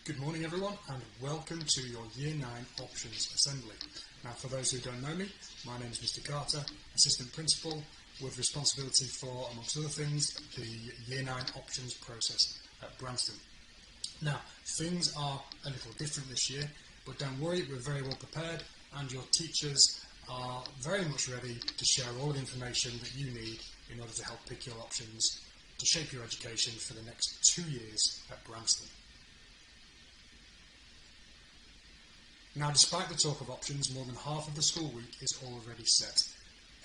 Good morning everyone and welcome to your Year 9 Options Assembly. Now for those who don't know me, my name is Mr Carter, Assistant Principal with responsibility for, amongst other things, the Year 9 Options process at Branston. Now things are a little different this year, but don't worry, we're very well prepared and your teachers are very much ready to share all the information that you need in order to help pick your options to shape your education for the next 2 years at Branston. Now, despite the talk of options, more than half of the school week is already set.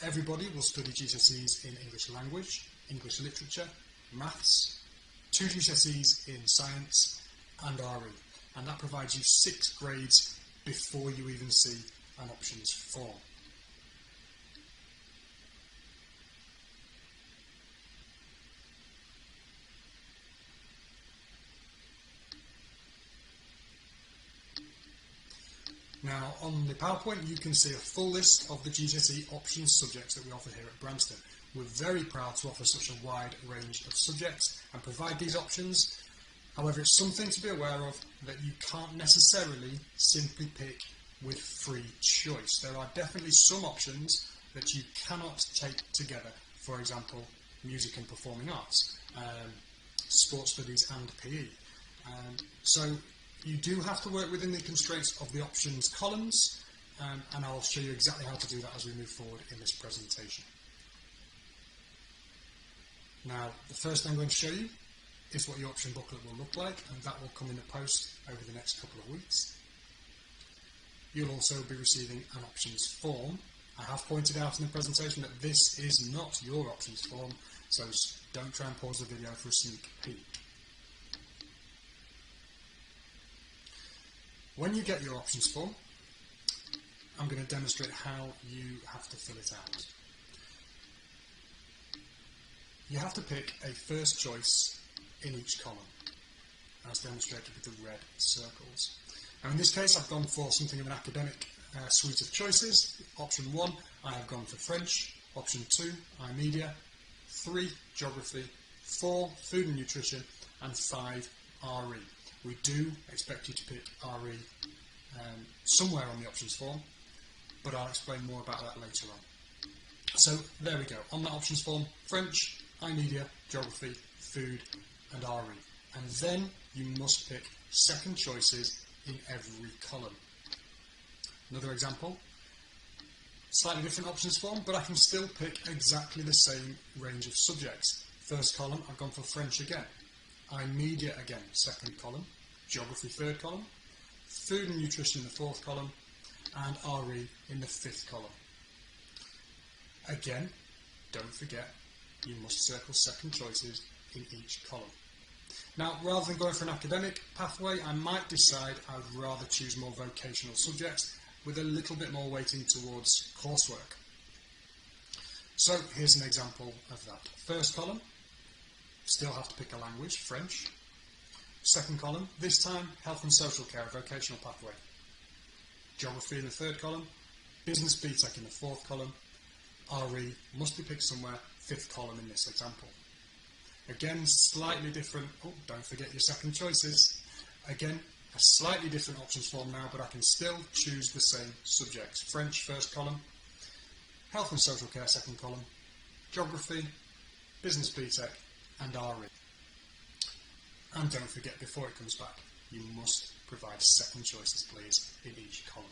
Everybody will study GCSEs in English language, English literature, maths, 2 GCSEs in science and RE, and that provides you 6 grades before you even see an options form. Now, on the PowerPoint, you can see a full list of the GCSE options subjects that we offer here at Branston. We're very proud to offer such a wide range of subjects and provide these options. However, it's something to be aware of that you can't necessarily simply pick with free choice. There are definitely some options that you cannot take together. For example, music and performing arts, sports studies and PE. So you do have to work within the constraints of the options columns, and I'll show you exactly how to do that as we move forward in this presentation. Now, the first thing I'm going to show you is what your option booklet will look like, and that will come in the post over the next couple of weeks. You'll also be receiving an options form. I have pointed out in the presentation that this is not your options form, so don't try and pause the video for a sneak peek. When you get your options form, I'm going to demonstrate how you have to fill it out. You have to pick a first choice in each column, as demonstrated with the red circles. Now in this case I've gone for something of an academic suite of choices. Option 1, I have gone for French. Option 2, iMedia. 3, Geography. 4, Food and Nutrition. And 5, RE. We do expect you to pick RE somewhere on the options form, but I'll explain more about that later on. So there we go. On that options form, French, iMedia, Geography, Food and RE. And then you must pick second choices in every column. Another example, slightly different options form, but I can still pick exactly the same range of subjects. First column, I've gone for French again. iMedia again, second column. Geography, third column. Food and Nutrition in the fourth column. And RE in the fifth column. Again, don't forget, you must circle second choices in each column. Now, rather than going for an academic pathway, I might decide I would rather choose more vocational subjects with a little bit more weighting towards coursework. So here's an example of that. First column, still have to pick a language, French. Second column, this time health and social care, vocational pathway. Geography in the third column, business BTEC in the fourth column. RE must be picked somewhere, fifth column in this example. Again, slightly different, don't forget your second choices. Again, a slightly different options form now, but I can still choose the same subjects. French, first column. Health and social care, second column. Geography, business BTEC, and RE. And don't forget, before it comes back, you must provide second choices, please, in each column.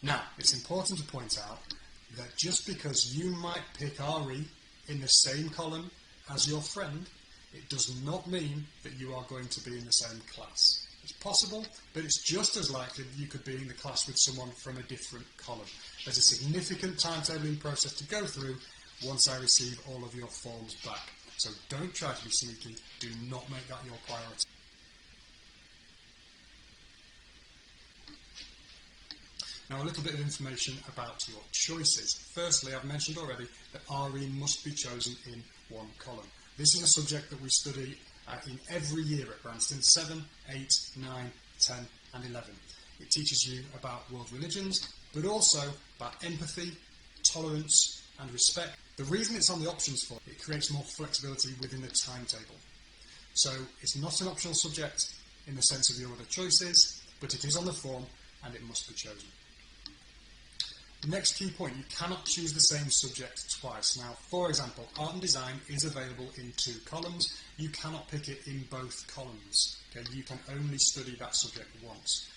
Now, it's important to point out that just because you might pick RE in the same column as your friend, it does not mean that you are going to be in the same class. It's possible, but it's just as likely that you could be in the class with someone from a different column. There's a significant timetabling process to go through once I receive all of your forms back. So don't try to be sneaky, do not make that your priority. Now a little bit of information about your choices. Firstly, I've mentioned already that RE must be chosen in one column. This is a subject that we study in every year at Branston, 7, 8, 9, 10 and 11. It teaches you about world religions, but also about empathy, tolerance and respect. The reason it's on the options form, it creates more flexibility within the timetable. So it's not an optional subject in the sense of your other choices, but it is on the form and it must be chosen. Next key point, you cannot choose the same subject twice. Now, for example, art and design is available in 2 columns. You cannot pick it in both columns. Okay? You can only study that subject once.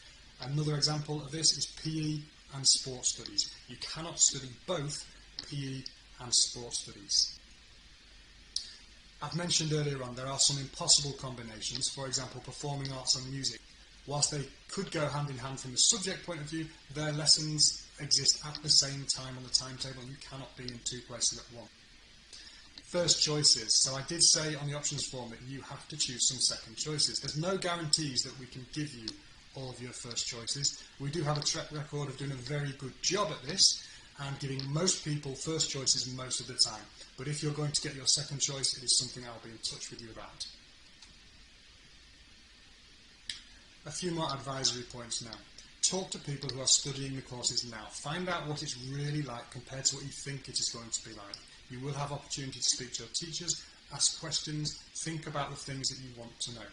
Another example of this is PE and sports studies. You cannot study both PE and sports studies. I've mentioned earlier on there are some impossible combinations, for example performing arts and music. Whilst they could go hand in hand from the subject point of view, their lessons exist at the same time on the timetable. You cannot be in 2 places at once. First choices. So I did say on the options form that you have to choose some second choices. There's no guarantees that we can give you all of your first choices. We do have a track record of doing a very good job at this and giving most people first choices most of the time. But if you're going to get your second choice, it is something I'll be in touch with you about. A few more advisory points now. Talk to people who are studying the courses now. Find out what it's really like compared to what you think it is going to be like. You will have opportunity to speak to your teachers, ask questions, think about the things that you want to know.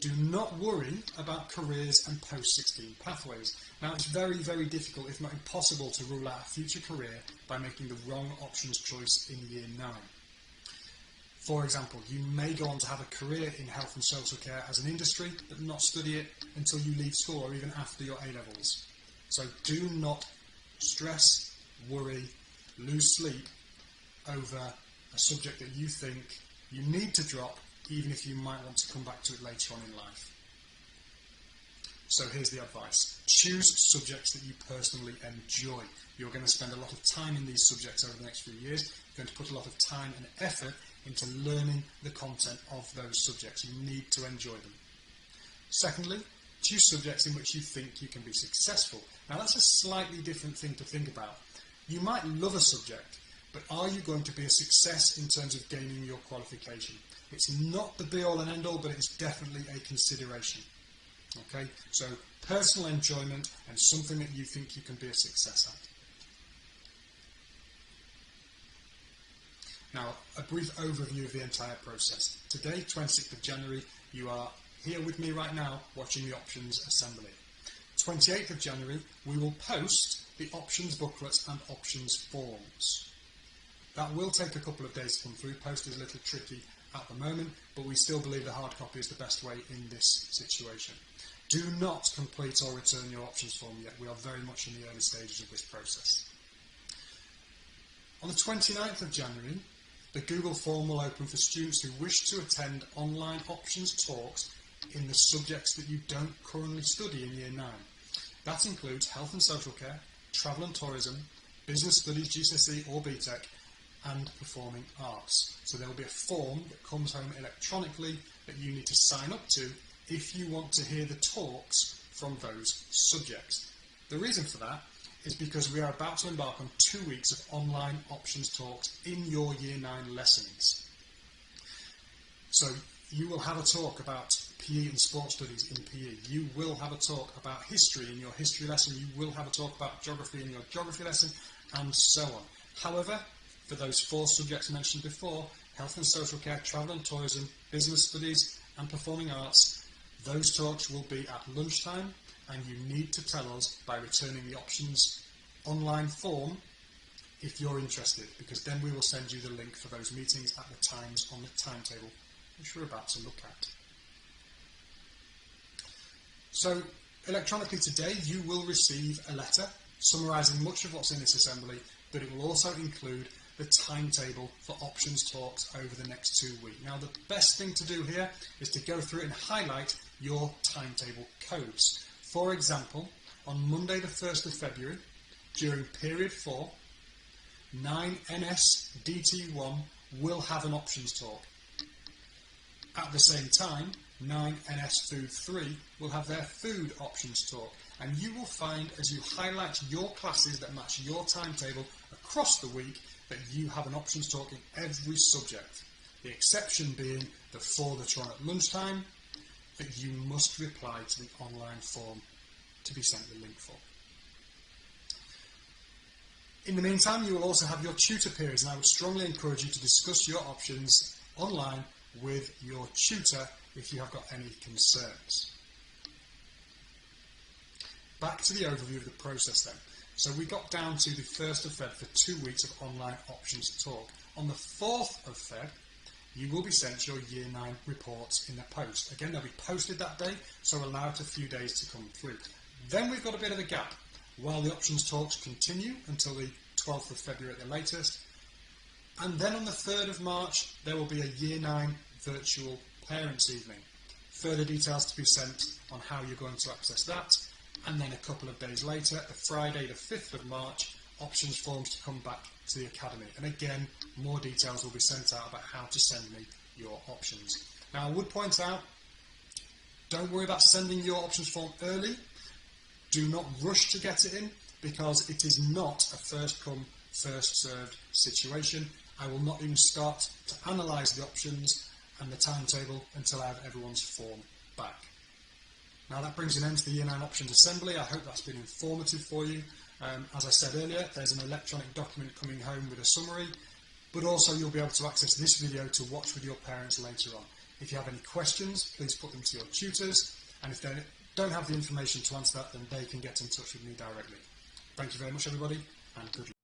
Do not worry about careers and post-16 pathways. Now, it's very, very difficult, if not impossible, to rule out a future career by making the wrong options choice in year 9. For example, you may go on to have a career in health and social care as an industry, but not study it until you leave school or even after your A-levels. So do not stress, worry, lose sleep over a subject that you think you need to drop, even if you might want to come back to it later on in life. So here's the advice. Choose subjects that you personally enjoy. You're going to spend a lot of time in these subjects over the next few years. You're going to put a lot of time and effort into learning the content of those subjects. You need to enjoy them. Secondly, choose subjects in which you think you can be successful. Now that's a slightly different thing to think about. You might love a subject, but are you going to be a success in terms of gaining your qualification? It's not the be-all and end-all, but it's definitely a consideration. Okay, so personal enjoyment and something that you think you can be a success at. Now, a brief overview of the entire process. Today, 26th of January, you are here with me right now watching the options assembly. 28th of January, we will post the options booklets and options forms. That will take a couple of days to come through. Post is a little tricky at the moment, but we still believe the hard copy is the best way in this situation. Do not complete or return your options form yet. We are very much in the early stages of this process. On the 29th of January, the Google form will open for students who wish to attend online options talks in the subjects that you don't currently study in Year 9. That includes health and social care, travel and tourism, business studies, GCSE or BTEC, and performing arts. So there will be a form that comes home electronically that you need to sign up to if you want to hear the talks from those subjects. The reason for that is because we are about to embark on 2 weeks of online options talks in your Year 9 lessons. So you will have a talk about PE and sports studies in PE. You will have a talk about history in your history lesson. You will have a talk about geography in your geography lesson, and so on. However, for those 4 subjects mentioned before, health and social care, travel and tourism, business studies and performing arts, those talks will be at lunchtime, and you need to tell us by returning the options online form if you're interested, because then we will send you the link for those meetings at the times on the timetable which we're about to look at. So electronically today you will receive a letter summarising much of what's in this assembly, but it will also include the timetable for options talks over the next 2 weeks. Now the best thing to do here is to go through and highlight your timetable codes. For example, on Monday the 1st of February, during period 4, 9NS DT1 will have an options talk. At the same time, 9NS Food 3 will have their food options talk, and you will find as you highlight your classes that match your timetable across the week that you have an options talk in every subject. The exception being the 4 that are on at lunchtime that you must reply to the online form to be sent the link for. In the meantime, you will also have your tutor periods, and I would strongly encourage you to discuss your options online with your tutor if you have got any concerns. Back to the overview of the process then. So we got down to the 1st of Feb for 2 weeks of online options talk. On the 4th of Feb, you will be sent your Year 9 reports in the post. Again, they'll be posted that day, so allow it a few days to come through. Then we've got a bit of a gap while the options talks continue until the 12th of February at the latest. And then on the 3rd of March, there will be a Year 9 virtual parents' evening. Further details to be sent on how you're going to access that. And then a couple of days later, a Friday the 5th of March, options forms to come back to the Academy. And again, more details will be sent out about how to send me your options. Now I would point out, don't worry about sending your options form early. Do not rush to get it in, because it is not a first come, first served situation. I will not even start to analyse the options and the timetable until I have everyone's form back. Now that brings an end to the Year 9 Options Assembly. I hope that's been informative for you. As I said earlier, there's an electronic document coming home with a summary, but also you'll be able to access this video to watch with your parents later on. If you have any questions, please put them to your tutors, and if they don't have the information to answer that, then they can get in touch with me directly. Thank you very much, everybody, and good luck.